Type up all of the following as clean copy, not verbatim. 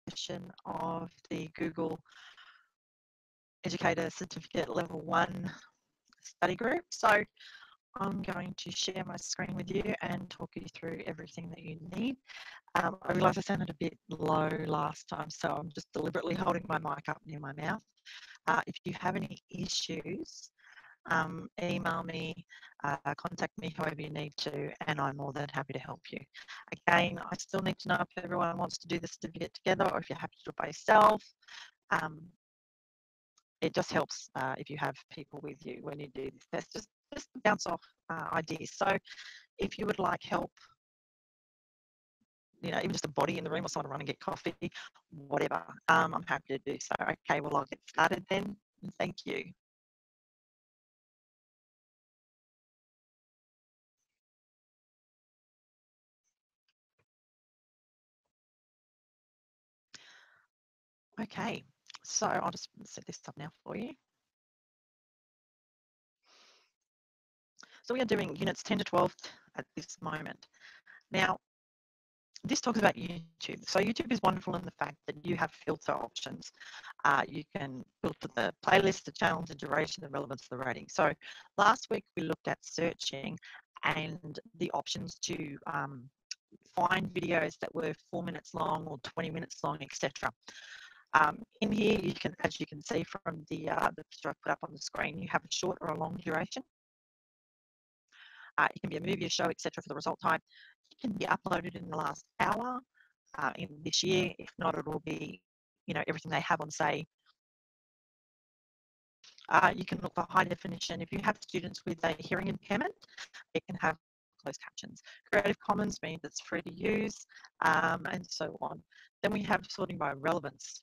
session of the Google Educator Certificate Level 1 study group. So I'm going to share my screen with you and talk you through everything that you need. I realise I sounded a bit low last time, so I'm just deliberately holding my mic up near my mouth. If you have any issues, email me, contact me however you need to, and I'm more than happy to help you. Again, I still need to know if everyone wants to do the certificate together or if you're happy to do it by yourself. It just helps if you have people with you when you do this test, just bounce off ideas. So if you would like help, even just a body in the room or someone to run and get coffee, whatever, I'm happy to do so. Okay, well, I'll get started then. Thank you. Okay, so I'll just set this up now for you. So we are doing units 10 to 12 at this moment. Now, this talks about YouTube. So YouTube is wonderful in the fact that you have filter options. You can filter the playlist, the channel, the duration, the relevance, the rating. So last week we looked at searching and the options to find videos that were 4 minutes long or 20 minutes long, etc. In here, as you can see from the picture I put up on the screen, you have a short or a long duration. It can be a movie, a show, etc. for the result type. It can be uploaded in the last hour in this year. If not, it will be, everything they have on, say. You can look for high definition. If you have students with a hearing impairment, it can have closed captions. Creative Commons means it's free to use, and so on. Then we have sorting by relevance.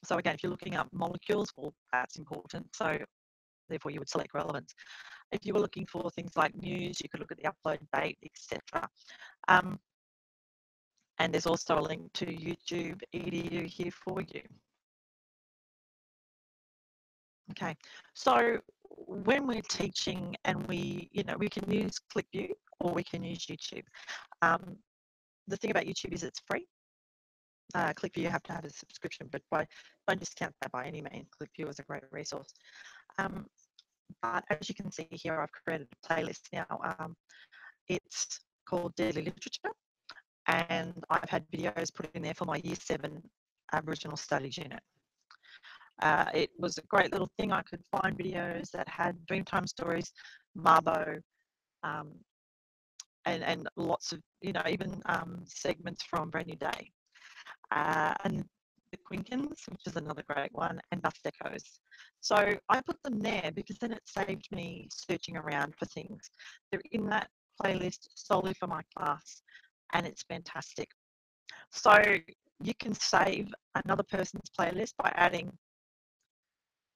So again, if you're looking up molecules, well, that's important. So therefore, you would select relevance. If you were looking for things like news, you could look at the upload date, etc. And there's also a link to YouTube Edu here for you. Okay, so when we're teaching and we can use ClickView or we can use YouTube. The thing about YouTube is it's free. ClickView, you have to have a subscription, but don't discount that by any means. ClickView is a great resource. But as you can see here, I've created a playlist now. It's called Daily Literature, and I've had videos put in there for my Year 7 Aboriginal Studies unit. It was a great little thing. I could find videos that had Dreamtime stories, Mabo, and lots of, even segments from Brand New Day. And the Quinkins, which is another great one, and Bus Decos. So I put them there because then it saved me searching around for things. They're in that playlist solely for my class, and it's fantastic. So you can save another person's playlist by adding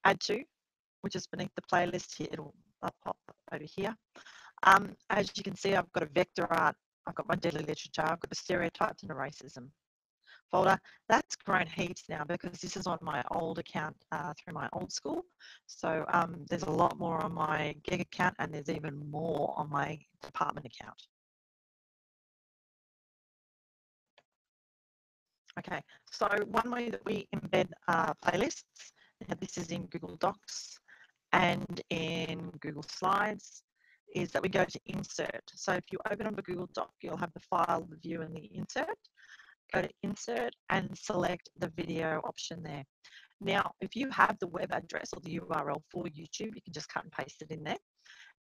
add to, which is beneath the playlist here. It'll pop up over here. As you can see, I've got a vector art, I've got my daily literature, I've got the stereotypes and the racism folder. That's grown heaps now because this is on my old account through my old school. So there's a lot more on my GEC account, and there's even more on my department account. Okay, so one way that we embed playlists, this is in Google Docs and in Google Slides, is that we go to Insert. So if you open up a Google Doc, you'll have the file, the view, and the Insert. Go to Insert and select the video option there. Now, if you have the web address or the URL for YouTube, you can just cut and paste it in there.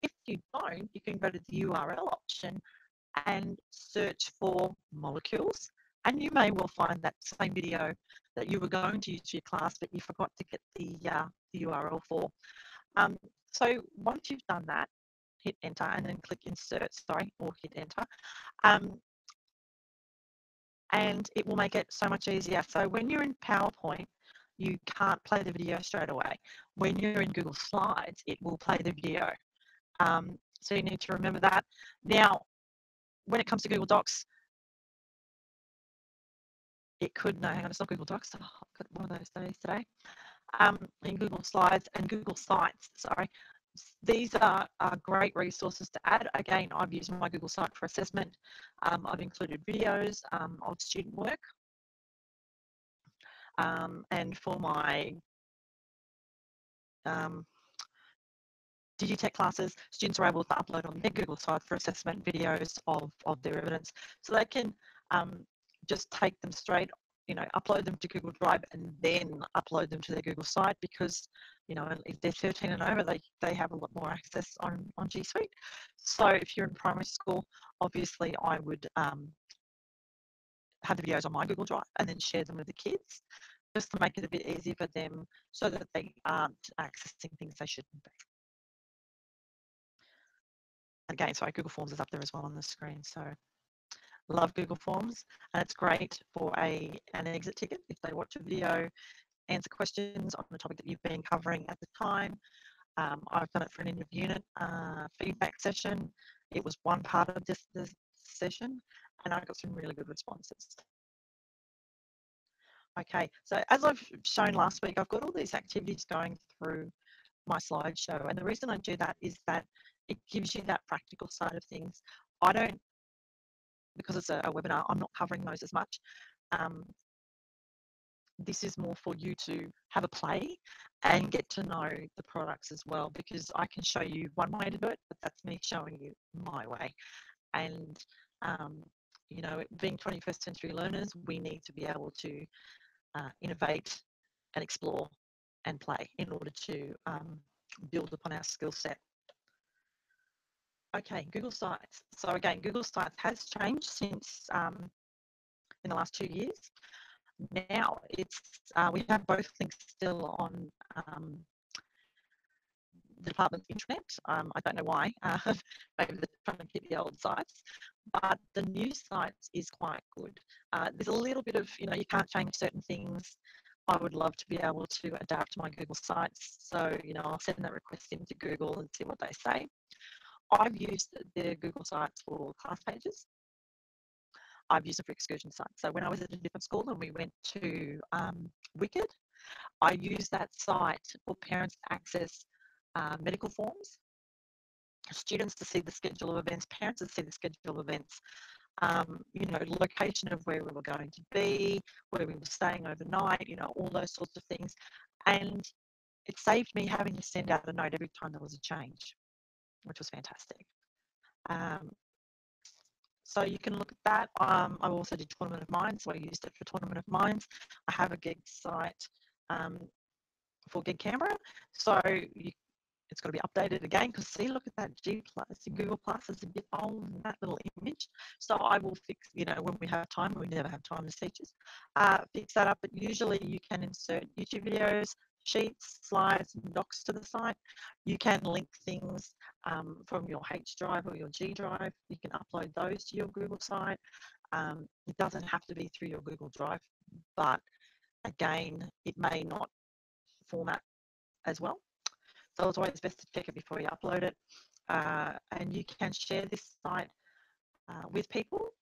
If you don't, you can go to the URL option and search for molecules, and you may well find that same video that you were going to use for your class, but you forgot to get the URL for. So once you've done that, hit enter and then click insert, or hit enter. And it will make it so much easier. So when you're in PowerPoint, you can't play the video straight away. When you're in Google Slides, it will play the video. So you need to remember that. Now, when it comes to Google Docs, it could, no, hang on, it's not Google Docs. Oh, I've got one of those days today. In Google Slides and Google Sites, these are great resources to add. Again, I've used my Google Site for assessment. I've included videos of student work. And for my Digitech classes, students are able to upload on their Google site for assessment videos of their evidence. So they can just take them straight, upload them to Google Drive and then upload them to their Google site, because, if they're 13 and over, they have a lot more access on G Suite. So if you're in primary school, obviously I would have the videos on my Google Drive and then share them with the kids, just to make it a bit easier for them so that they aren't accessing things they shouldn't be. Again, sorry, Google Forms is up there as well on the screen. So love Google Forms, and it's great for an exit ticket if they watch a video, answer questions on the topic that you've been covering at the time. I've done it for an end of unit feedback session. It was one part of this session, and I got some really good responses. Okay, so as I've shown last week, I've got all these activities going through my slideshow, and the reason I do that is that it gives you that practical side of things. I don't, because it's a webinar, I'm not covering those as much. This is more for you to have a play and get to know the products as well, because I can show you one way to do it, but that's me showing you my way. And being 21st century learners, we need to be able to innovate and explore and play in order to build upon our skill set. Okay, Google Sites. So again, Google Sites has changed since in the last 2 years. Now it's we have both links still on the department's intranet. I don't know why. Maybe they're trying to keep the old sites, but the new sites is quite good. There's a little bit of, you can't change certain things. I would love to be able to adapt my Google sites. So, I'll send that request into Google and see what they say. I've used the Google sites for class pages. I've used them for excursion sites. So when I was at a different school and we went to Wicked, I used that site for parents to access medical forms, students to see the schedule of events, parents to see the schedule of events, location of where we were going to be, where we were staying overnight, all those sorts of things. And it saved me having to send out a note every time there was a change, which was fantastic. So you can look at that. I also did Tournament of Minds, so I used it for Tournament of Minds. I have a gig site for Gig Canberra, so it's got to be updated again, because see, look at that Google Plus is a bit old in that little image. So I will fix, when we have time, we never have time as teachers, fix that up. But usually you can insert YouTube videos, sheets, slides, and docs to the site. You can link things from your H drive or your G drive. You can upload those to your Google site. It doesn't have to be through your Google Drive, but again, it may not format as well. So it's always best to check it before you upload it. And you can share this site with people,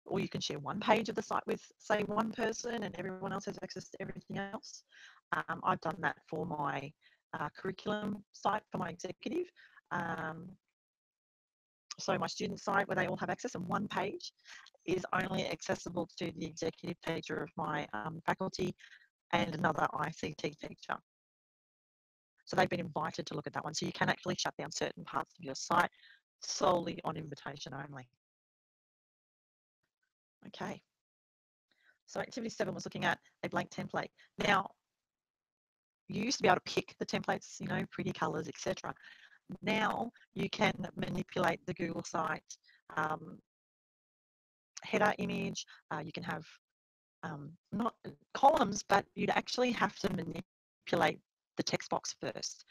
or you can share one page of the site with, say, one person and everyone else has access to everything else. I've done that for my curriculum site for my executive. So my student site, where they all have access, and one page is only accessible to the executive teacher of my faculty and another ICT teacher. So they've been invited to look at that one. So you can actually shut down certain parts of your site solely on invitation only. Okay. So activity 7 was looking at a blank template. Now, you used to be able to pick the templates, pretty colors, etc. Now you can manipulate the Google site header image. You can have not columns, but you'd actually have to manipulate the text box first.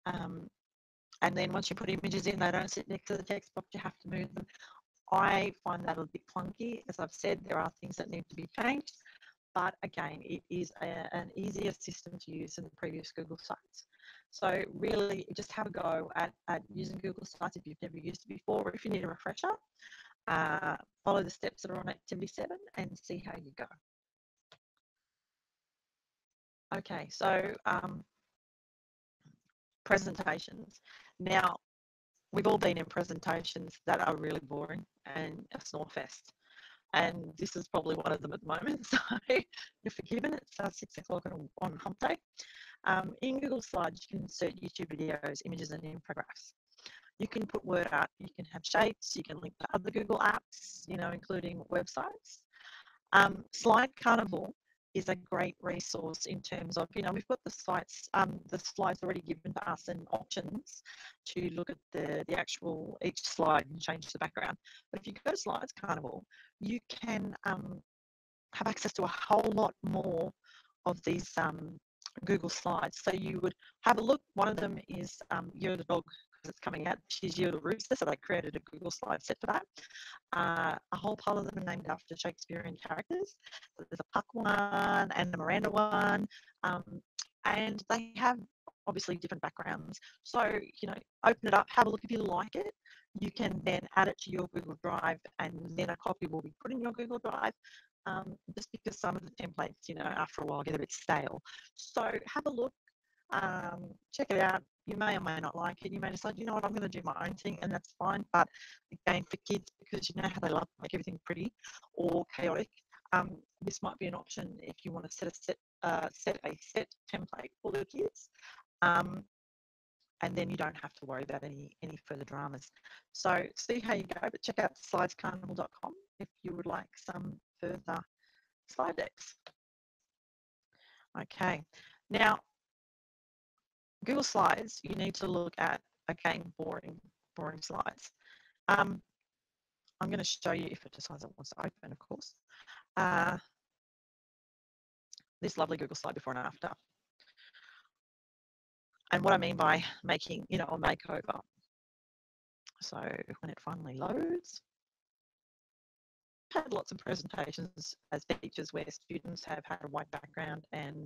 And then once you put images in, they don't sit next to the text box, you have to move them. I find that a bit clunky. As I've said, there are things that need to be changed, but again, it is an easier system to use than the previous Google sites. So really just have a go at using Google sites if you've never used it before, or if you need a refresher, follow the steps that are on activity 7 and see how you go. Okay, so presentations. Now, we've all been in presentations that are really boring and a snore fest. and this is probably one of them at the moment. So you're forgiven. It's 6 o'clock on hump day. In Google Slides, you can insert YouTube videos, images, and infographics. You can put word art, you can have shapes, you can link to other Google apps, including websites. Slide Carnival is a great resource in terms of, we've got the slides already given to us and options to look at the actual each slide and change the background. But if you go to Slides Carnival, you can have access to a whole lot more of these Google Slides. So you would have a look. One of them is You're the Dog, because it's coming out. She's You're the Rooster, so they created a Google Slide set for that. A whole pile of them are named after Shakespearean characters. So there's a Puck one and a Miranda one, and they have obviously different backgrounds. So, open it up, have a look. If you like it, you can then add it to your Google Drive, and then a copy will be put in your Google Drive. Just because some of the templates, after a while get a bit stale. So have a look, check it out. You may or may not like it. You may decide, you know what, I'm going to do my own thing, and that's fine. But again, for kids, because you know how they love to make everything pretty or chaotic, this might be an option if you want to set a set template for the kids. And then you don't have to worry about any further dramas. So see how you go, but check out slidescarnival.com if you would like some further slide decks. Okay, now Google Slides, you need to look at, again, boring slides. I'm going to show you, if it decides it wants to open, of course, this lovely Google slide before and after. And what I mean by making, a makeover. So when it finally loads, I've had lots of presentations as teachers where students have had a white background and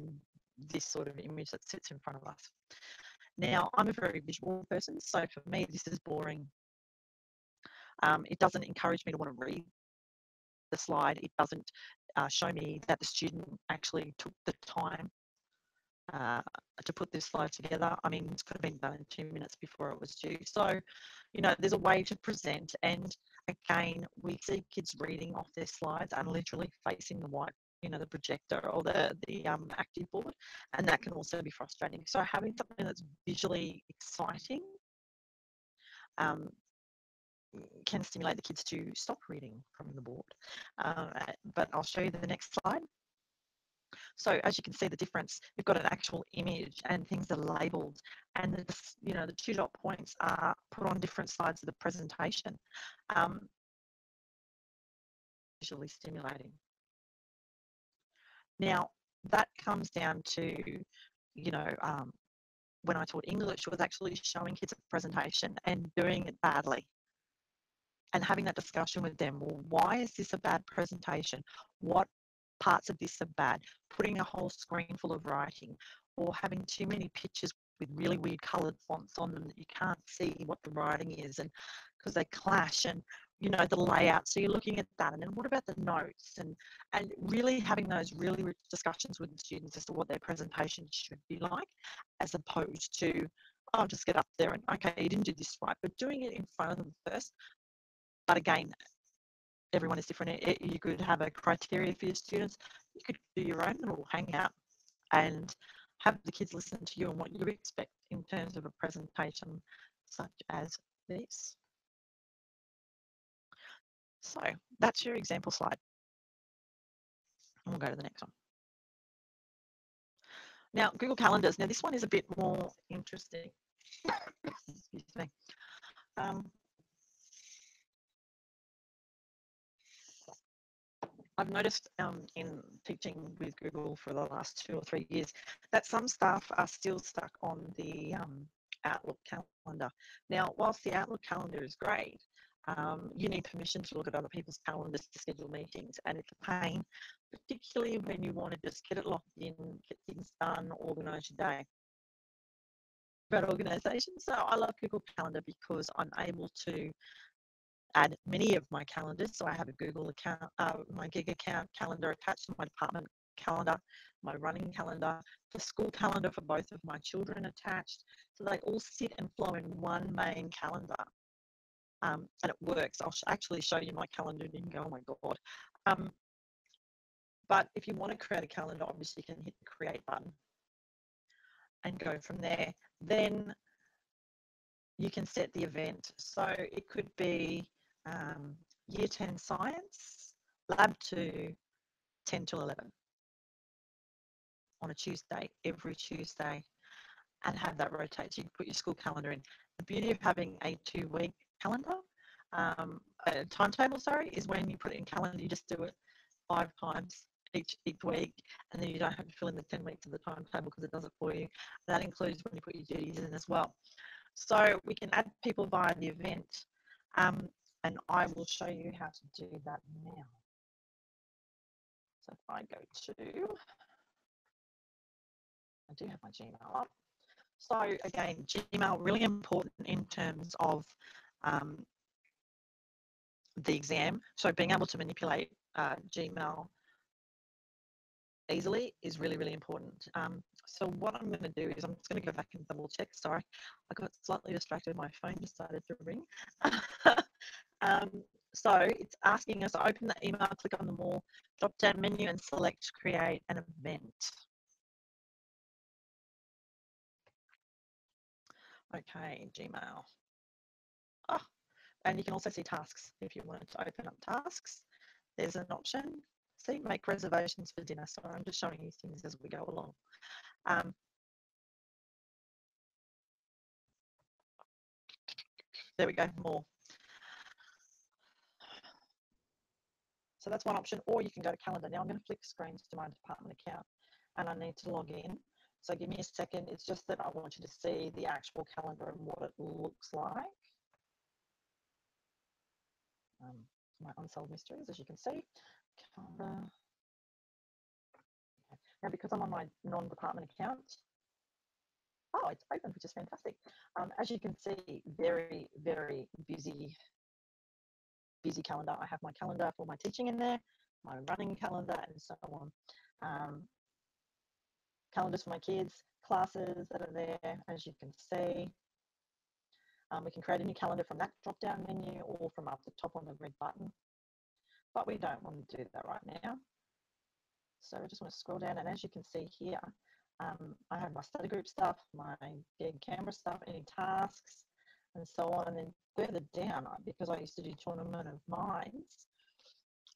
this sort of image that sits in front of us. Now, I'm a very visual person, so for me, this is boring. It doesn't encourage me to want to read the slide. It doesn't show me that the student actually took the time to put this slide together. I mean, this could have been done in 2 minutes before it was due. So, there's a way to present. And again, we see kids reading off their slides and literally facing the white, the projector or the active board. And that can also be frustrating. So having something that's visually exciting can stimulate the kids to stop reading from the board. But I'll show you the next slide. So as you can see the difference, we've got an actual image and things are labelled, and the 2 dot points are put on different sides of the presentation. Visually stimulating. Now that comes down to, when I taught English, was actually showing kids a presentation and doing it badly. And having that discussion with them, well, why is this a bad presentation? What parts of this are bad? Putting a whole screen full of writing, or having too many pictures with really weird coloured fonts on them that you can't see what the writing is, and because they clash, and the layout. So you're looking at that, and then what about the notes, and really having those really rich discussions with the students as to what their presentation should be like, as opposed to, oh, just get up there and, okay, you didn't do this right, but doing it in front of them first. But again, everyone is different. You could have a criteria for your students. You could do your own little hangout and have the kids listen to you and what you expect in terms of a presentation such as this. So that's your example slide. We'll go to the next one. Now, Google Calendars. Now, this one is a bit more interesting. Excuse me. I've noticed in teaching with Google for the last 2 or 3 years that some staff are still stuck on the Outlook calendar. Now, whilst the Outlook calendar is great, you need permission to look at other people's calendars to schedule meetings, and it's a pain, particularly when you want to just get it locked in, get things done, organise your day. About organisation, so I love Google Calendar because I'm able to add many of my calendars. So I have a Google account, my gig account calendar attached to my department calendar, my running calendar, the school calendar for both of my children attached. So they all sit and flow in one main calendar. And it works. I'll actually show you my calendar and you can go, oh my God. Um, but if you want to create a calendar, obviously you can hit the create button and go from there. Then you can set the event. So it could be year 10 science, lab 2, 10 till 11 on a Tuesday, every Tuesday, and have that rotate. So you can put your school calendar in. The beauty of having a 2-week calendar, a timetable, sorry, is when you put it in calendar, you just do it 5 times each week, and then you don't have to fill in the 10 weeks of the timetable because it does it for you. And that includes when you put your duties in as well. So we can add people via the event, and I will show you how to do that now. So if I go to, I do have my Gmail up. So again, Gmail, really important in terms of the exam. So being able to manipulate Gmail easily is really, really important. So what I'm going to do is I'm just going to go back and double check. Sorry, I got slightly distracted. My phone decided to ring. So it's asking us to open the email, click on the more drop-down menu and select create an event. Okay, Gmail. Oh, and you can also see tasks if you wanted to open up tasks. There's an option. See, make reservations for dinner. So I'm just showing you things as we go along. There we go, more. So that's one option, or you can go to calendar. Now I'm going to flick screens to my department account and I need to log in. So give me a second. It's just that I want you to see the actual calendar and what it looks like. My unsolved mysteries, as you can see. Calendar. Now, because I'm on my non-department account, oh, it's open, which is fantastic. As you can see, very, very busy calendar. I have my calendar for my teaching in there, my running calendar, and so on. Calendars for my kids, classes that are there, as you can see. We can create a new calendar from that drop-down menu or from up the top on the red button, but we don't want to do that right now. So I just want to scroll down, and as you can see here, I have my study group stuff, my GEC Canberra stuff, any tasks, and so on. And then further down, because I used to do Tournament of Minds,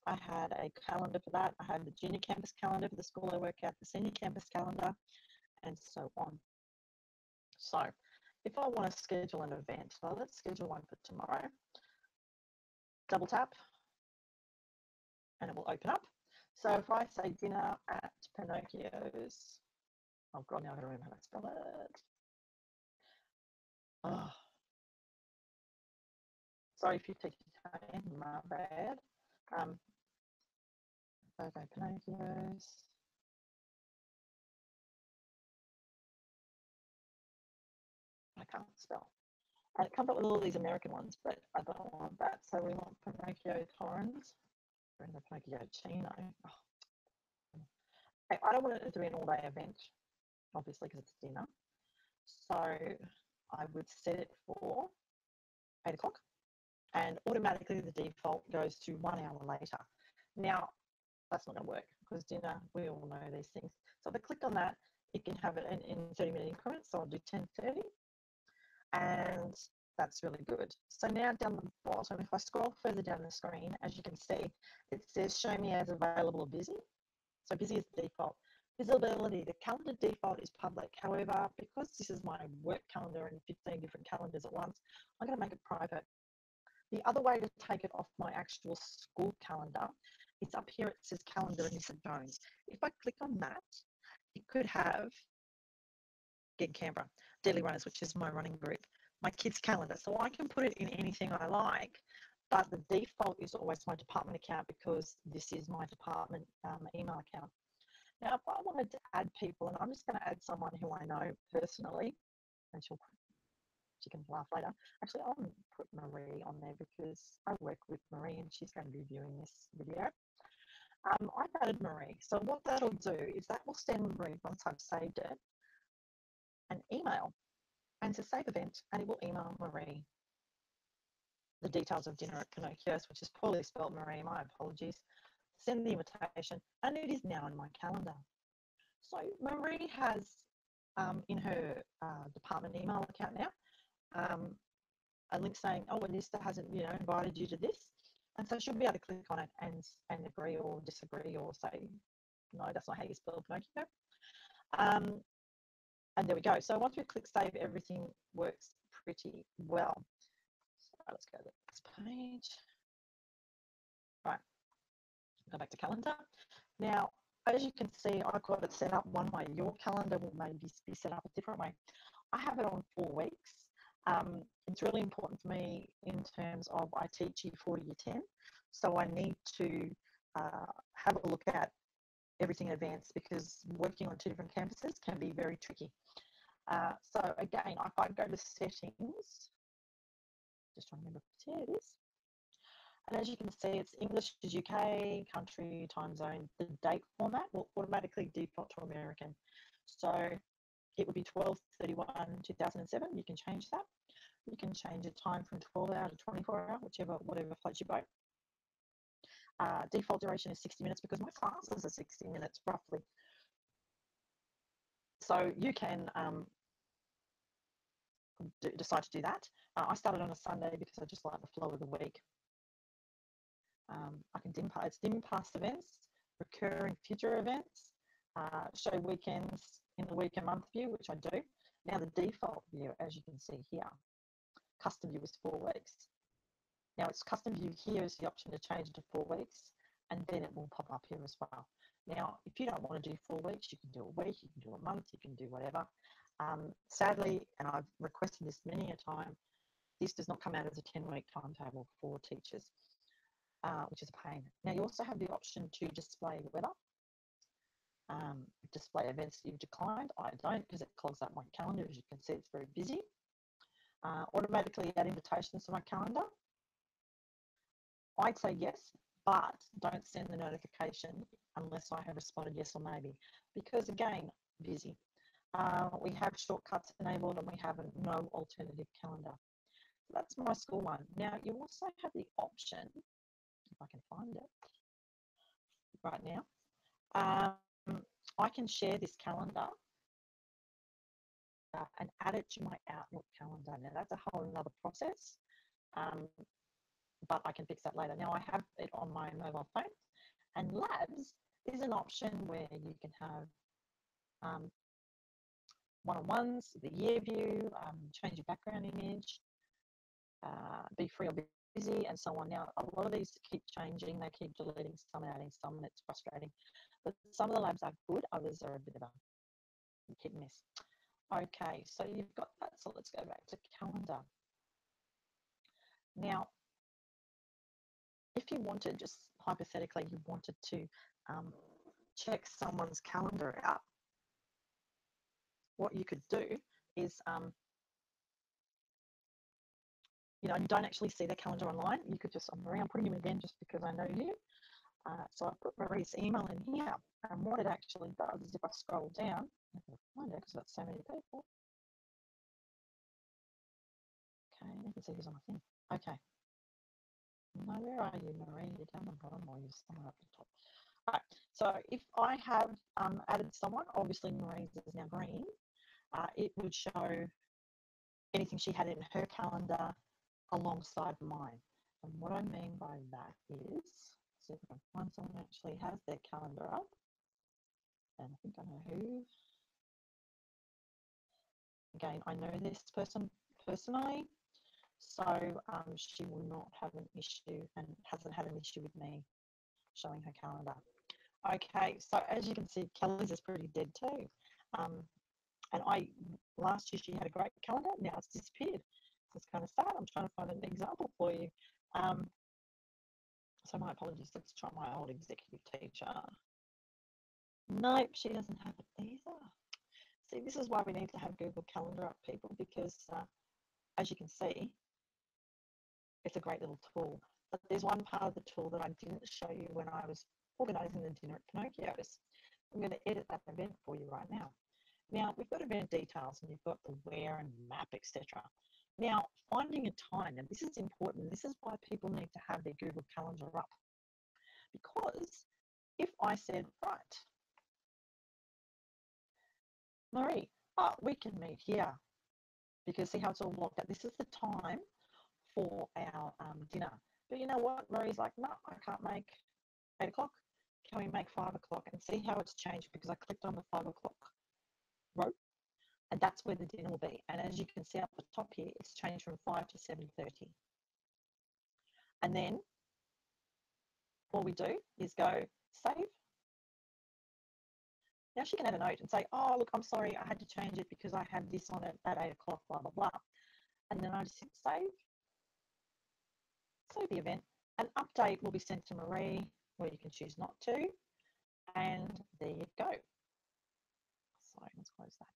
I had a calendar for that. I had the junior campus calendar for the school I work at, the senior campus calendar, and so on. So if I want to schedule an event, well, let's schedule one for tomorrow. Double tap, and it will open up. So if I say dinner at Pinocchio's, oh God, now I don't remember how to spell it. Oh. Sorry if you take your time, my bad. Okay, Pinocchio's. I can't spell. And it comes up with all these American ones, but I don't want that. So we want Pinocchio Torrens. We're in the Pinocchio Chino. Oh. I don't want it to be an all-day event, obviously, because it's dinner. So I would set it for 8 o'clock, and automatically the default goes to 1 hour later. Now, that's not going to work because dinner, we all know these things. So if I click on that, it can have it in 30-minute increments. So I'll do 10:30, and that's really good. So now down the bottom, if I scroll further down the screen, as you can see, it says show me as available or busy. So busy is the default. Visibility, the calendar default is public. However, because this is my work calendar and 15 different calendars at once, I'm going to make it private. The other way to take it off my actual school calendar, it's up here, it says calendar and Mr. Jones. If I click on that, it could have GEC Canberra, Daily Runners, which is my running group, my kids' calendar. So I can put it in anything I like, but the default is always my department account because this is my department email account. Now, if I wanted to add people, and I'm just going to add someone who I know personally, and she can laugh later. Actually, I'll put Marie on there because I work with Marie and she's going to be viewing this video. I've added Marie. So what that'll do is that will send Marie, once I've saved it, an email, and it's a save event, and it will email Marie the details of dinner at Pinocchio's, which is poorly spelled, Marie, my apologies. send the invitation, and it is now in my calendar. So Marie has in her department email account now a link saying, oh, Anissa hasn't, invited you to this. And so she'll be able to click on it and agree or disagree or say, no, that's not how you spell Pinocchio. And there we go. So once we click save, everything works pretty well. So let's go to the next page. Right, go back to calendar. Now, as you can see, I've got it set up one way. Your calendar will maybe be set up a different way. I have it on 4 weeks. It's really important for me in terms of I teach year 4 to year 10. So I need to have a look at everything in advance because working on 2 different campuses can be very tricky. So again, if I go to settings, just trying to remember, yeah, it is. And as you can see, it's English is UK, country, time zone. The date format will automatically default to American. So it would be 12/31/2007. You can change that. You can change the time from 12 hour to 24 hour, whatever floats your boat. Default duration is 60 minutes because my classes are 60 minutes roughly. So you can decide to do that. I started on a Sunday because I just like the flow of the week. I can dim past events, recurring future events, show weekends in the week and month view, which I do. Now the default view, as you can see here, custom view is 4 weeks. Now it's custom view here is the option to change it to 4 weeks, and then it will pop up here as well. Now, if you don't want to do 4 weeks, you can do a week, you can do a month, you can do whatever. Sadly, and I've requested this many a time, this does not come out as a 10-week timetable for teachers, which is a pain. Now, you also have the option to display weather, display events that you've declined. I don't because it clogs up my calendar. As you can see, it's very busy. Automatically add invitations to my calendar. I'd say yes, but don't send the notification unless I have responded yes or maybe, because again, busy. We have shortcuts enabled and we have no alternative calendar. So that's my school one. Now, you also have the option, if I can find it right now, I can share this calendar and add it to my Outlook calendar. Now, that's a whole other process, but I can fix that later. Now, I have it on my mobile phone, and Labs is an option where you can have one-on-ones, the year view, change your background image, be free or busy, and so on. Now, a lot of these keep changing. They keep deleting some, adding some, and it's frustrating. But some of the labs are good. Others are a bit of a hit and miss. Okay, so you've got that. So let's go back to calendar. Now, if you wanted, just hypothetically, you wanted to check someone's calendar out, what you could do is, you don't actually see their calendar online. You could just, I'm putting him again just because I know you. So I put Marie's email in here, and what it actually does is if I scroll down, I can find it because that's so many people. Okay, you can see who's on my thing. Okay. No, where are you, Marie? You're down the bottom or you're somewhere up the top. All right, so if I have added someone, obviously Marie's is now green, it would show anything she had in her calendar alongside mine. And what I mean by that is, see if I can find someone who actually has their calendar up. And I think I know who. Again, I know this person personally, so she will not have an issue and hasn't had an issue with me showing her calendar. Okay, so as you can see, Kelly's is pretty dead too. And last year she had a great calendar, now it's disappeared. So it's kind of sad. I'm trying to find an example for you. So my apologies, let's try my old executive teacher. Nope, she doesn't have it either. See, this is why we need to have Google Calendar up, people, because as you can see, it's a great little tool. But there's one part of the tool that I didn't show you when I was organising the dinner at Pinocchio's. I'm going to edit that event for you right now. Now, we've got event details and you've got the where and map, etc. Now, finding a time, and this is important, this is why people need to have their Google Calendar up. Because if I said, right, Marie, we can meet here, because see how it's all blocked out. This is the time for our dinner. But you know what? Marie's like, no, I can't make 8 o'clock. Can we make 5 o'clock? And see how it's changed, because I clicked on the 5 o'clock row, and that's where the dinner will be. And as you can see up the top here, it's changed from 5 to 7:30. And then all we do is go save. Now she can add a note and say, oh, look, I'm sorry, I had to change it because I had this on it at 8 o'clock, blah, blah, blah. And then I just hit save the event. An update will be sent to Marie, where you can choose not to. And there you go. So let's close that.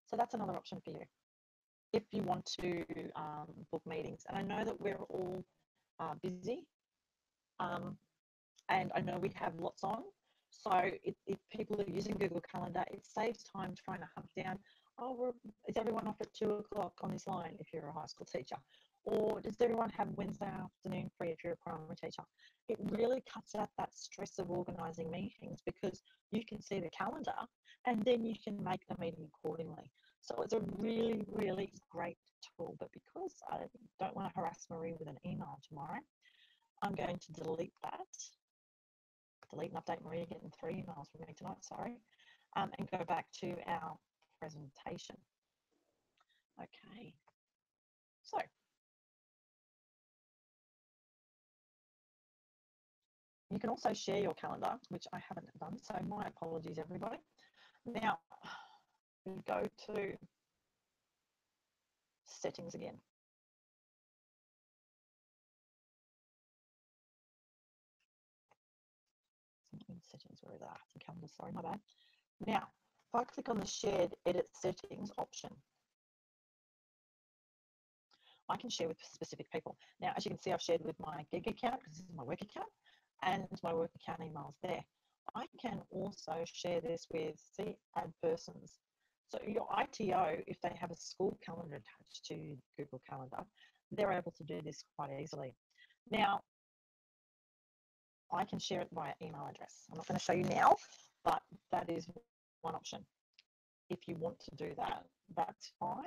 So that's another option for you if you want to book meetings. And I know that we're all busy, and I know we have lots on. So if people are using Google Calendar, it saves time trying to hunt down, oh, is everyone off at 2 o'clock on this line if you're a high school teacher? Or does everyone have Wednesday afternoon free if you're a primary teacher? It really cuts out that stress of organising meetings, because you can see the calendar and then you can make the meeting accordingly. So it's a really, really great tool. But because I don't want to harass Marie with an email tomorrow, I'm going to delete that. Delete and update Marie, getting 3 emails from me tonight, sorry, and go back to our presentation. Okay, so you can also share your calendar, which I haven't done, so my apologies, everybody. Now, we go to settings again. Settings, where is that? It's in calendar, sorry, my bad. Now, if I click on the shared edit settings option, I can share with specific people. Now, as you can see, I've shared with my GEC account, because this is my work account, and my work account emails there. I can also share this with, see, add persons. So your ITO, if they have a school calendar attached to Google Calendar, they're able to do this quite easily. Now, I can share it via email address. I'm not going to show you now, but that is one option. If you want to do that, that's fine.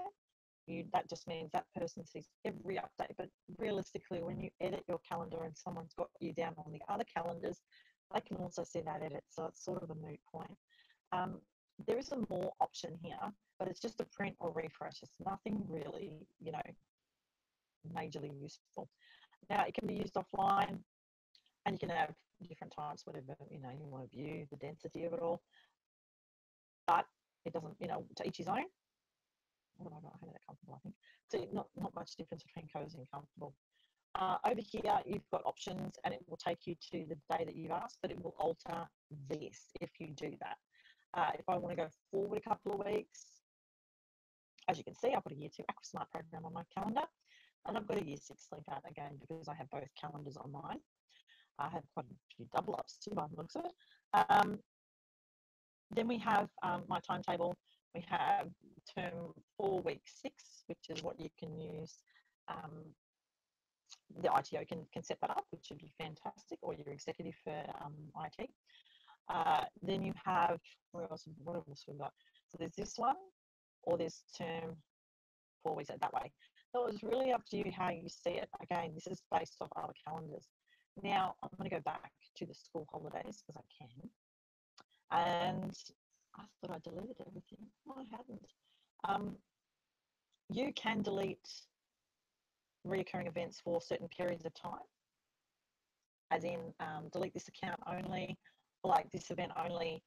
That just means that person sees every update. But realistically, when you edit your calendar and someone's got you down on the other calendars, they can also see that edit. So it's sort of a moot point. There is a more option here, but it's just a print or refresh. It's nothing really, majorly useful. Now, it can be used offline, and you can have different types, whatever, you want to view the density of it all. But it doesn't, to each his own. What have I got? I have that comfortable, I think. So not much difference between cozy and comfortable. Over here, you've got options, and it will take you to the day that you've asked, but it will alter this if you do that. If I want to go forward a couple of weeks, as you can see, I've got a Year 2 AquaSmart program on my calendar, and I've got a Year 6 sleep out again, because I have both calendars on mine. I have quite a few double ups too, by the looks of it. Then we have my timetable. We have term 4, week 6, which is what you can use. The ITO can set that up, which would be fantastic, or your executive for IT. Then you have, what else we got? So there's this one, or there's term 4 weeks that way. So it's really up to you how you see it. Again, this is based off other calendars. Now, I'm going to go back to the school holidays, because I can. And I thought I deleted everything. No, I hadn't. You can delete reoccurring events for certain periods of time, as in delete this account only, like this event only,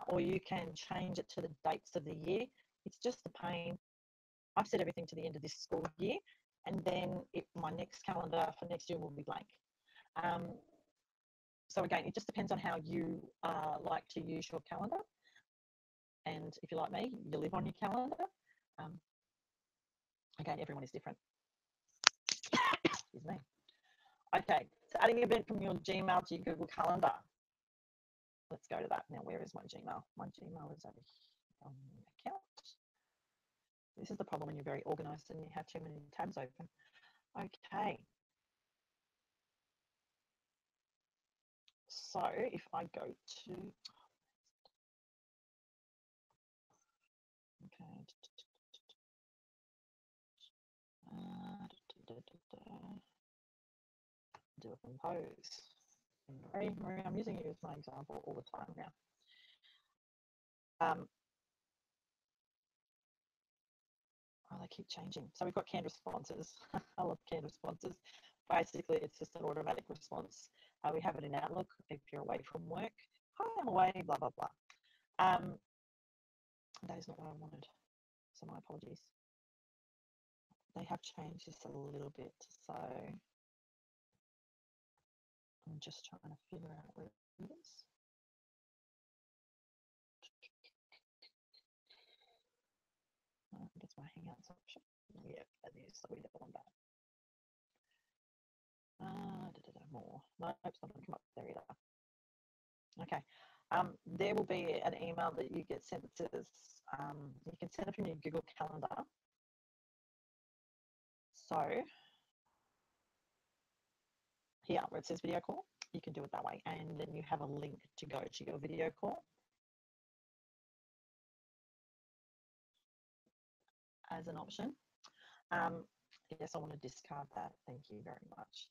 or you can change it to the dates of the year. It's just a pain. I've set everything to the end of this school year, and then my next calendar for next year will be blank. So again, it just depends on how you like to use your calendar. And if you're like me, you live on your calendar. Again, everyone is different. Excuse me. Okay, so adding an event from your Gmail to your Google Calendar. Let's go to that. Now, where is my Gmail? My Gmail is over here on the account. This is the problem when you're very organized and you have too many tabs open. Okay. So if I go to, okay, do a compose. Marie, I'm using you as my example all the time now. Oh, they keep changing. So we've got canned responses. I love canned responses. Basically, it's just an automatic response. We have it in Outlook if you're away from work. Hi, I'm away, blah, blah, blah. That is not what I wanted. So my apologies. They have changed this a little bit. So I'm just trying to figure out where it is. That's my Hangouts option. Yeah, that is. So we don't want that. More. No, it's not going to come up there either. Okay. There will be an email that you get sent that says you can set up in your Google Calendar. So here where it says video call, you can do it that way, and then you have a link to go to your video call as an option. Yes, I want to discard that. Thank you very much.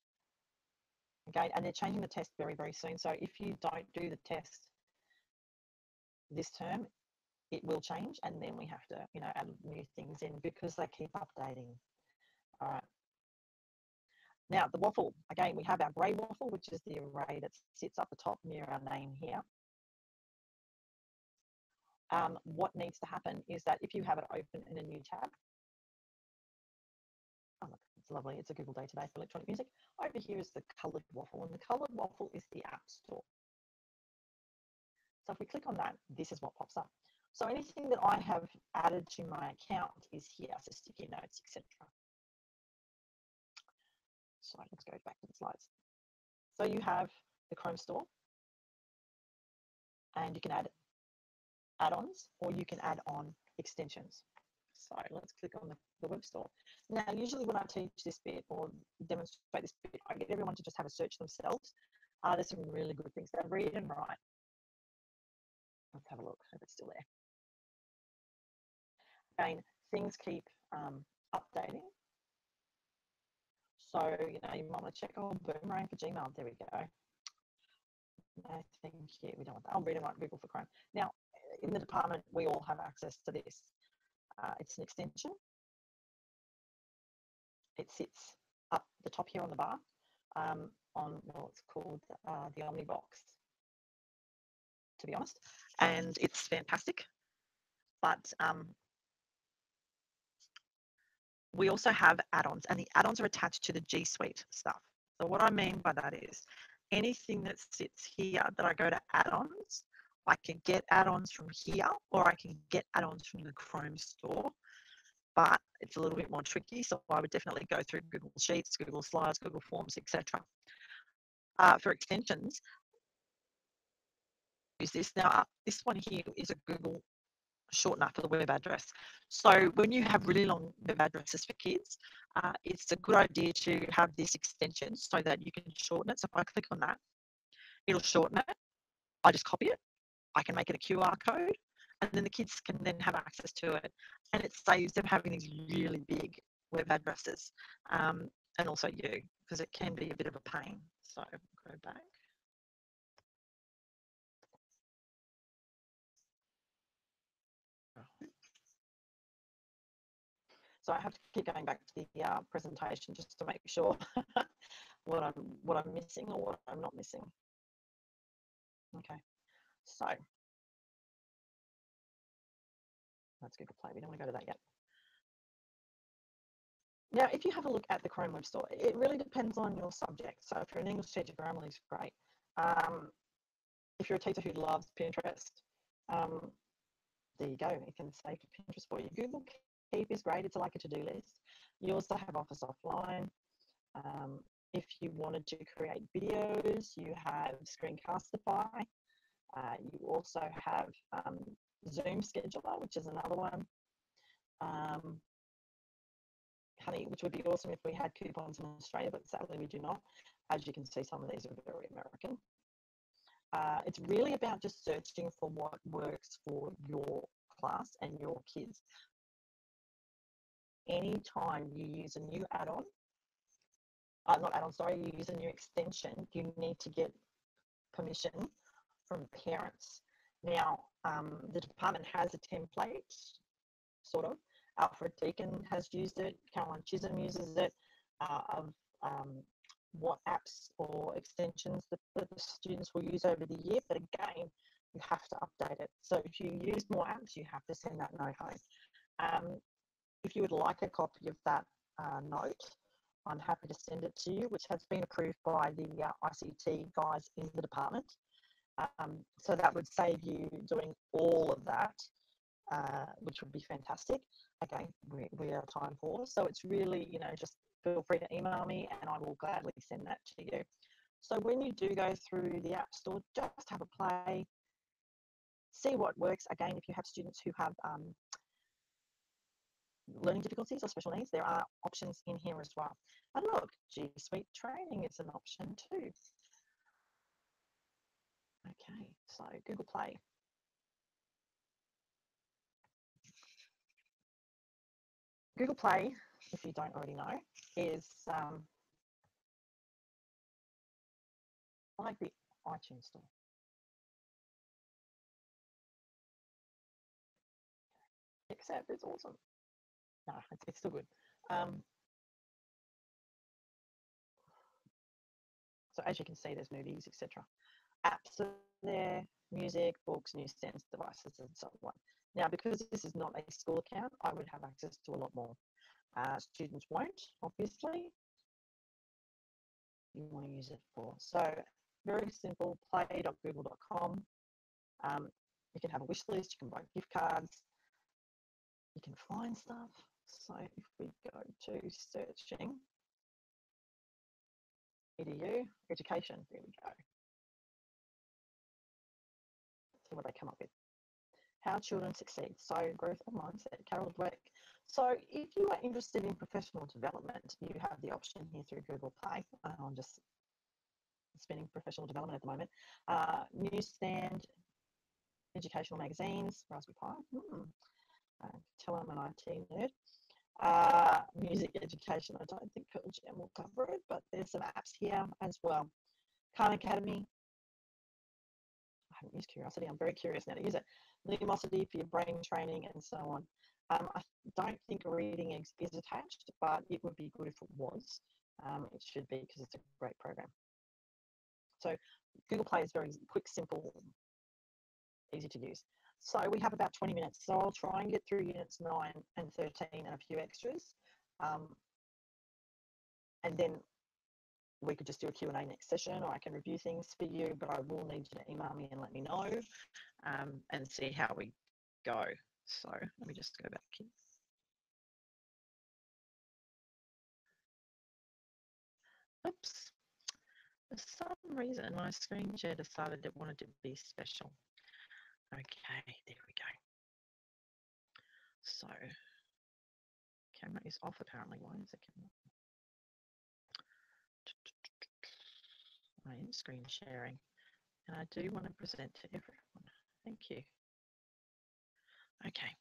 Okay, and they're changing the test very, very soon. So if you don't do the test this term, it will change, and then we have to, add new things in because they keep updating. All right. Now, the waffle, again, we have our grey waffle, which is the array that sits up the top near our name here. What needs to happen is that if you have it open in a new tab, oh, look, it's lovely. It's a Google Day today for electronic music. Over here is the coloured waffle, and the coloured waffle is the App Store. So if we click on that, this is what pops up. So anything that I have added to my account is here, so sticky notes, etc. So let's go back to the slides. So you have the Chrome Store, and you can add add-ons, or you can add on extensions. So let's click on the web store. Now, usually when I teach this bit or demonstrate this bit, I get everyone to just have a search themselves. There's some really good things that read and write. Let's have a look if it's still there. Again, things keep updating. So, you might want to check, Boomerang for Gmail. There we go. No, thank you. We don't want that. I'll read and write Google for Chrome. Now, in the department, we all have access to this. It's an extension. It sits up the top here on the bar on what's called the Omnibox, to be honest. And it's fantastic. But we also have add-ons, and the add-ons are attached to the G Suite stuff. So what I mean by that is anything that sits here that I go to add-ons, I can get add-ons from here, or I can get add-ons from the Chrome store, but it's a little bit more tricky. So I would definitely go through Google Sheets, Google Slides, Google Forms, etc. For extensions, use this. Now, this one here is a Google shortener for the web address. So when you have really long web addresses for kids, it's a good idea to have this extension so that you can shorten it. So if I click on that, it'll shorten it. I just copy it. I can make it a QR code, and then the kids can then have access to it. And it saves them having these really big web addresses, and also you, because it can be a bit of a pain. So go back. So I have to keep going back to the presentation just to make sure what I'm missing or what I'm not missing. Okay, so that's Google Play. We don't want to go to that yet. Now, if you have a look at the Chrome Web Store, it really depends on your subject. So if you're an English teacher, Grammarly is great. If you're a teacher who loves Pinterest, there you go. It can save Pinterest for you. Google Keep is great. It's like a to-do list. You also have Office Offline. If you wanted to create videos, you have Screencastify. You also have Zoom Scheduler, which is another one. Honey, which would be awesome if we had coupons in Australia, but sadly we do not. As you can see, some of these are very American. It's really about just searching for what works for your class and your kids. Anytime you use a new add-on, not add-on, sorry, you use a new extension, you need to get permission from parents. Now, the department has a template, sort of. Alfred Deakin has used it, Caroline Chisholm uses it, of what apps or extensions that the students will use over the year. But again, you have to update it. So if you use more apps, you have to send that note home. If you would like a copy of that note, I'm happy to send it to you, which has been approved by the ICT guys in the department. So that would save you doing all of that, which would be fantastic. Again, we are time poor, so it's really, just feel free to email me and I will gladly send that to you. So when you do go through the App Store, just have a play, see what works. Again, if you have students who have learning difficulties or special needs, there are options in here as well. And look, G Suite training is an option too. Okay, so Google Play. Google Play, if you don't already know, is like the iTunes Store. Except it's awesome. No, it's still good. So as you can see, there's movies, etc. Apps are there, music, books, newsstands, devices, and so on. Now, because this is not a school account, I would have access to a lot more. Students won't, obviously. You want to use it for. So very simple, play.google.com. You can have a wish list, you can buy gift cards, you can find stuff. So if we go to searching, EDU, education, there we go. See what they come up with. How children succeed. So growth and mindset, Carol Dweck. So if you are interested in professional development, you have the option here through Google Play. I'm just spinning professional development at the moment. Newsstand, educational magazines, Raspberry Pi. Tell I'm an IT nerd. Music education, I don't think Pearl Jam will cover it, but there's some apps here as well. Khan Academy. I haven't used Curiosity. I'm very curious now to use it. Lumosity for your brain training and so on. I don't think reading is attached, but it would be good if it was. It should be because it's a great program. So Google Play is very quick, simple, easy to use. So we have about 20 minutes. So I'll try and get through units 9 and 13 and a few extras. And then we could just do a Q&A next session, or I can review things for you, but I will need you to email me and let me know and see how we go. So let me just go back here. Oops. For some reason, my screen share decided it wanted to be special. Okay, there we go. So, camera is off apparently. Why is the camera? I am screen sharing, and I do want to present to everyone. Thank you. Okay,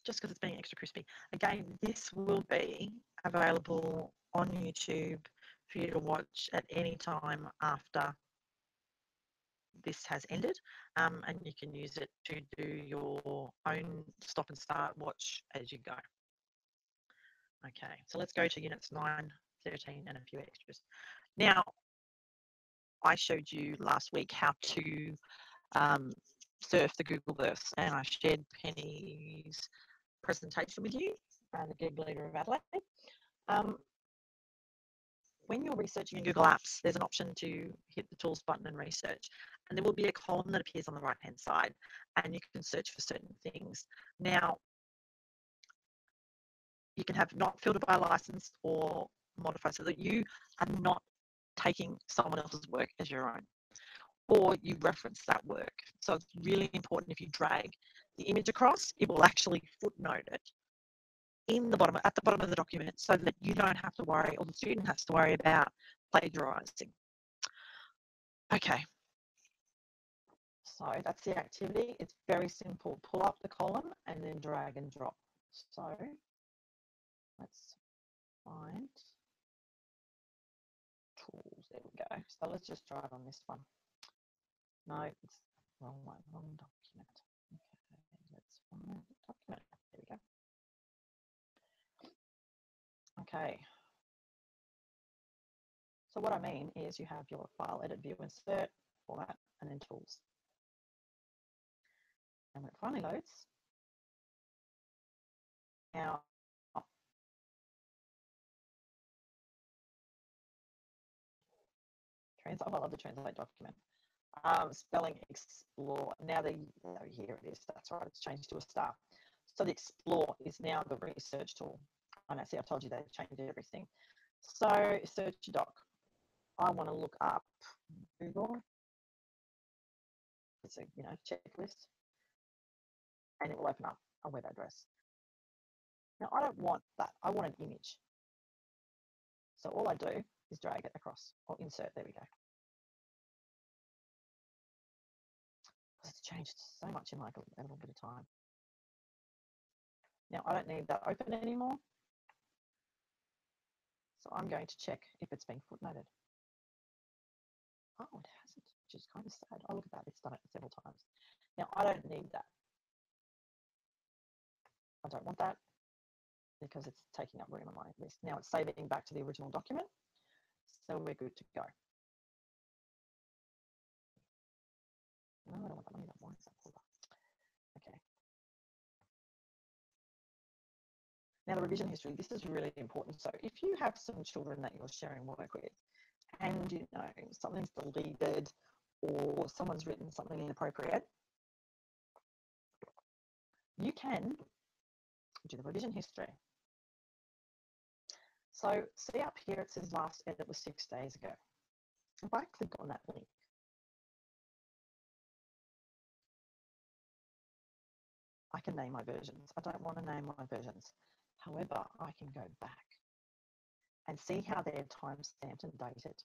just because it's being extra crispy. Again, this will be available on YouTube for you to watch at any time after this has ended, and you can use it to do your own stop and start watch as you go. Okay, so let's go to units 9, 13 and a few extras. Now, I showed you last week how to surf the Googleverse, and I shared Penny's presentation with you, the Gig Leader of Adelaide. When you're researching in Google Apps, there's an option to hit the Tools button and research, and there will be a column that appears on the right-hand side, and you can search for certain things. Now, you can have not filtered by license or modified so that you are not taking someone else's work as your own, or you reference that work. So it's really important if you drag the image across, it will actually footnote it in the bottom, at the bottom of the document, so that you don't have to worry, or the student has to worry about plagiarizing. Okay, So that's the activity. It's very simple. Pull up the column and then drag and drop. So let's find tools. There we go. So let's just try it on this one. No, it's wrong one, wrong document. Okay, let's find the document. There we go. Okay. So what I mean is you have your file, edit, view, insert, format, and then tools. And when it finally loads, now I love the translate document. Spelling explore. Now here it is. That's right. It's changed to a star. So the explore is now the research tool. I know. See, I told you they changed everything. So search doc. I want to look up Google. It's a checklist, and it will open up a web address. Now I don't want that. I want an image. So all I do is drag it across or insert. There we go. It's changed so much in like a little bit of time. Now I don't need that open anymore. So I'm going to check if it's been footnoted. Oh, it hasn't, which is kind of sad. Oh, look at that. It's done it several times. Now I don't need that. I don't want that because it's taking up room on my list. Now it's saving back to the original document. So we're good to go. No, I don't want that. I need that one. Okay. Now the revision history, this is really important. So if you have some children that you're sharing work with and something's deleted or someone's written something inappropriate, you can do the revision history. So see up here, it says last edit was 6 days ago. If I click on that link, I can name my versions. I don't want to name my versions. However, I can go back and see how they're time-stamped and dated.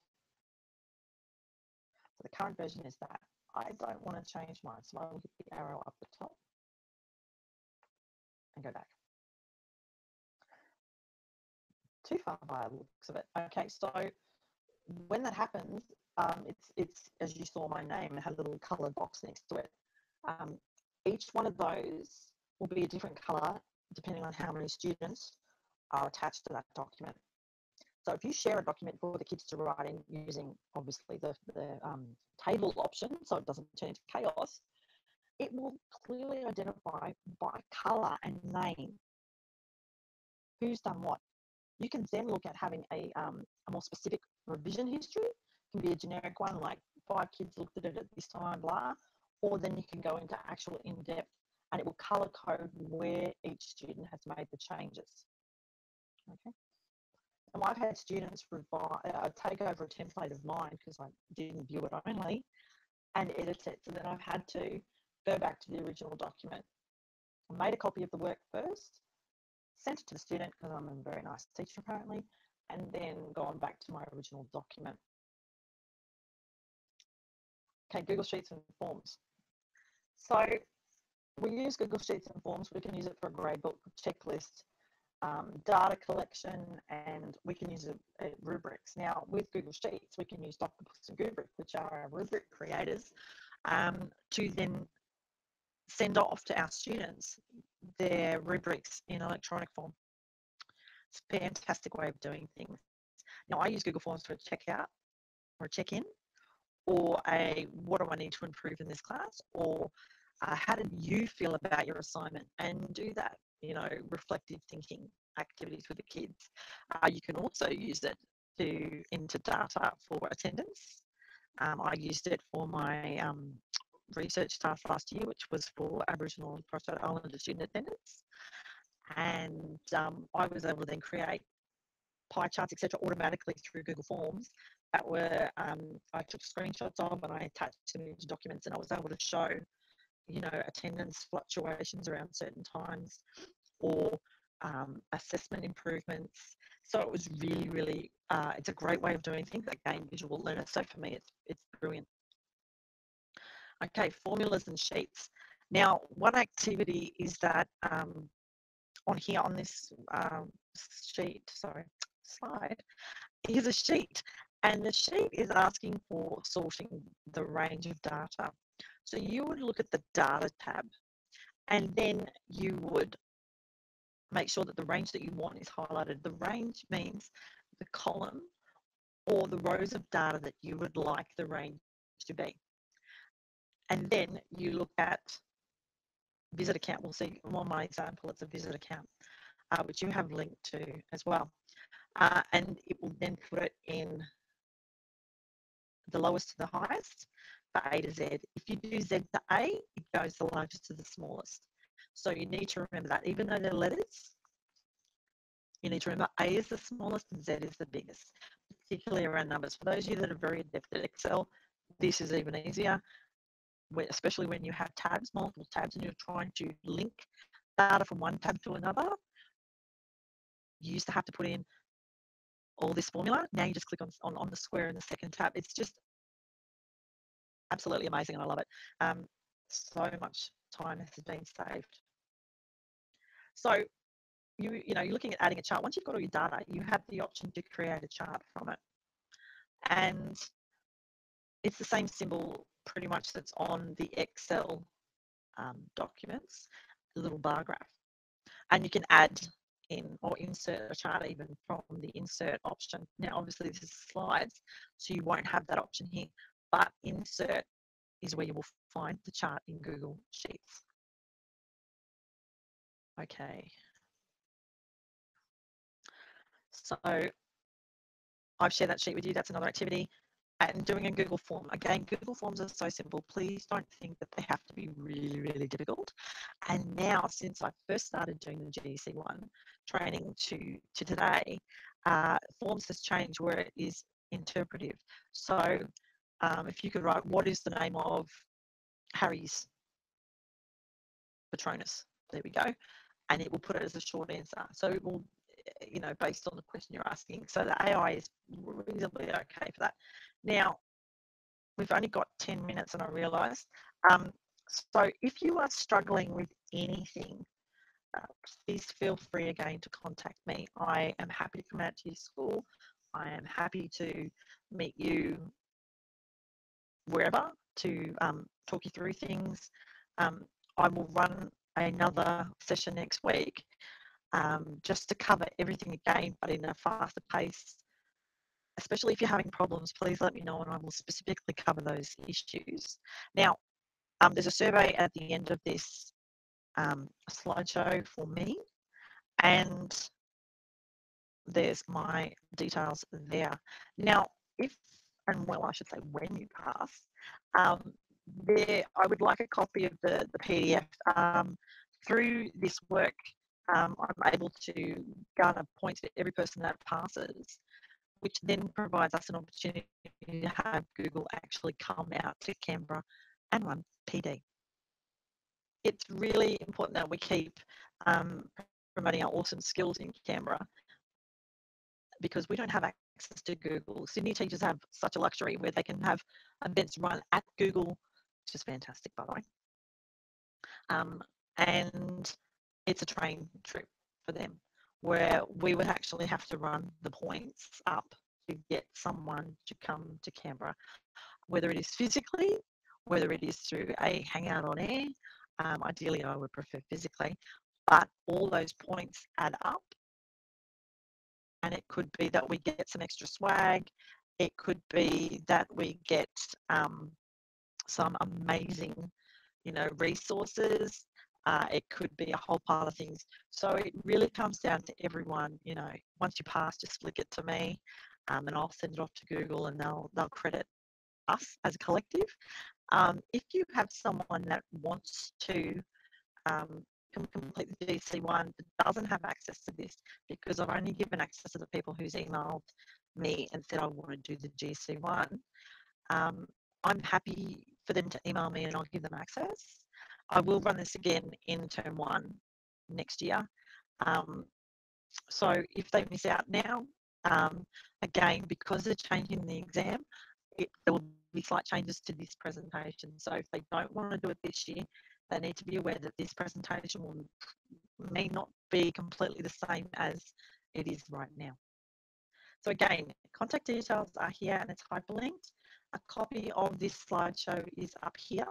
So the current version is that. I don't want to change mine, so I'll hit the arrow up the top and go back. Too far by the looks of it. Okay, so when that happens, it's as you saw my name, it had a little coloured box next to it. Each one of those will be a different colour depending on how many students are attached to that document. So if you share a document for the kids to write in using obviously the table option, so it doesn't turn into chaos, it will clearly identify by colour and name who's done what. You can then look at having a more specific revision history. It can be a generic one like 5 kids looked at it at this time, blah, or then you can go into actual in-depth and it will colour code where each student has made the changes. Okay. And I've had students take over a template of mine because I didn't view it only and edit it. So then I've had to go back to the original document. I made a copy of the work first, sent it to the student because I'm a very nice teacher apparently, and then gone back to my original document. Okay, Google Sheets and Forms. So we use Google Sheets and Forms. We can use it for a gradebook, checklist, data collection, and we can use rubrics. Now with Google Sheets, we can use Docbooks and Rubric, which are our rubric creators, to then send off to our students their rubrics in electronic form. It's a fantastic way of doing things. Now I use Google Forms for a checkout or a check-in, or a what do I need to improve in this class, or how did you feel about your assignment, and do that, reflective thinking activities with the kids. You can also use it to enter data for attendance. I used it for my research task last year, which was for Aboriginal and Torres Strait Islander student attendance. And I was able to then create pie charts, etc., automatically through Google Forms that were I took screenshots of and I attached them into documents, and I was able to show, attendance fluctuations around certain times or assessment improvements. So it was really, really, it's a great way of doing things. Again, visual learner. So for me, it's brilliant. Okay, formulas and sheets. Now, one activity is that on here on this slide, is a sheet, and the sheet is asking for sorting the range of data. So you would look at the data tab, and then you would make sure that the range that you want is highlighted. The range means the column or the rows of data that you would like the range to be. And then you look at visit account. We'll see on my example, it's a visit account, which you have linked to as well. And it will then put it in the lowest to the highest for A to Z. If you do Z to A, it goes the largest to the smallest. So you need to remember that. Even though they're letters, you need to remember A is the smallest and Z is the biggest, particularly around numbers. For those of you that are very adept at Excel, this is even easier, especially when you have tabs, multiple tabs, and you're trying to link data from one tab to another. You used to have to put in all this formula. Now you just click on the square in the second tab. It's just absolutely amazing, and I love it. So much time has been saved. So you're looking at adding a chart. Once you've got all your data, you have the option to create a chart from it, and it's the same symbol pretty much that's on the Excel documents, the little bar graph, and you can add in or insert a chart even from the insert option. Now, obviously, this is slides, so you won't have that option here, but insert is where you will find the chart in Google Sheets. Okay. So I've shared that sheet with you. That's another activity. And doing a Google form. Again, Google Forms are so simple. Please don't think that they have to be really, really difficult. And now, since I first started doing the GEC one training to today, Forms has changed where it is interpretive. So if you could write, what is the name of Harry's Patronus? There we go. And it will put it as a short answer. So it will, based on the question you're asking. So the AI is reasonably okay for that. Now, we've only got 10 minutes and I realised. So if you are struggling with anything, please feel free again to contact me. I am happy to come out to your school. I am happy to meet you wherever to talk you through things. I will run another session next week just to cover everything again, but in a faster pace. Especially if you're having problems, please let me know and I will specifically cover those issues. Now, there's a survey at the end of this slideshow for me, and there's my details there. Now, I should say when you pass, I would like a copy of the PDF. Through this work, I'm able to garner points for every person that passes, which then provides us an opportunity to have Google actually come out to Canberra and run PD. It's really important that we keep promoting our awesome skills in Canberra because we don't have access to Google. Sydney teachers have such a luxury where they can have events run at Google, which is fantastic, by the way. And it's a train trip for them where we would actually have to run the points up to get someone to come to Canberra, whether it is physically, whether it is through a hangout on air. Ideally, I would prefer physically, but all those points add up. And it could be that we get some extra swag. It could be that we get some amazing, resources. It could be a whole pile of things. So it really comes down to everyone, once you pass, just flick it to me and I'll send it off to Google and they'll credit us as a collective. If you have someone that wants to complete the GEC one that doesn't have access to this, because I've only given access to the people who's emailed me and said I want to do the GEC one, I'm happy for them to email me and I'll give them access. I will run this again in term 1 next year. So if they miss out now, again, because they're changing the exam, there will be slight changes to this presentation. So if they don't want to do it this year, they need to be aware that this presentation may not be completely the same as it is right now. So again, contact details are here and it's hyperlinked. A copy of this slideshow is up here.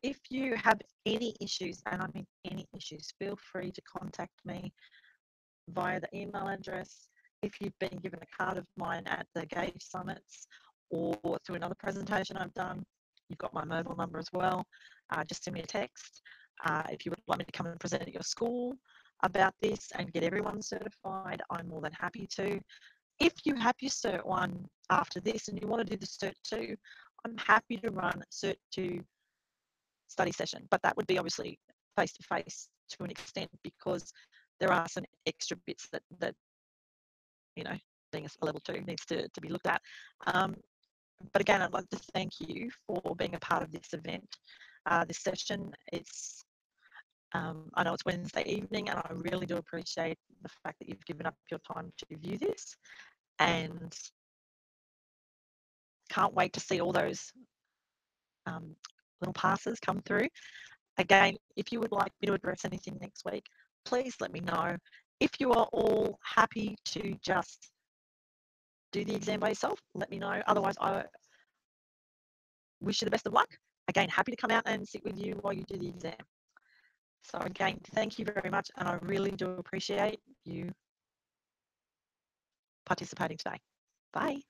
If you have any issues, and I mean any issues, feel free to contact me via the email address. If you've been given a card of mine at the GEC summits or through another presentation I've done, you've got my mobile number as well. Just send me a text. If you would like me to come and present at your school about this and get everyone certified, I'm more than happy to. If you have your Cert 1 after this and you want to do the Cert 2, I'm happy to run Cert 2 study session, but that would be obviously face-to-face to an extent because there are some extra bits that you know, being a level 2 needs to be looked at. But again, I'd like to thank you for being a part of this event, this session. It's I know it's Wednesday evening, and I really do appreciate the fact that you've given up your time to view this, and can't wait to see all those little passes come through. Again, if you would like me to address anything next week, please let me know. If you are all happy to just do the exam by yourself, let me know. Otherwise, I wish you the best of luck. Again, happy to come out and sit with you while you do the exam. So again, thank you very much, and I really do appreciate you participating today. Bye.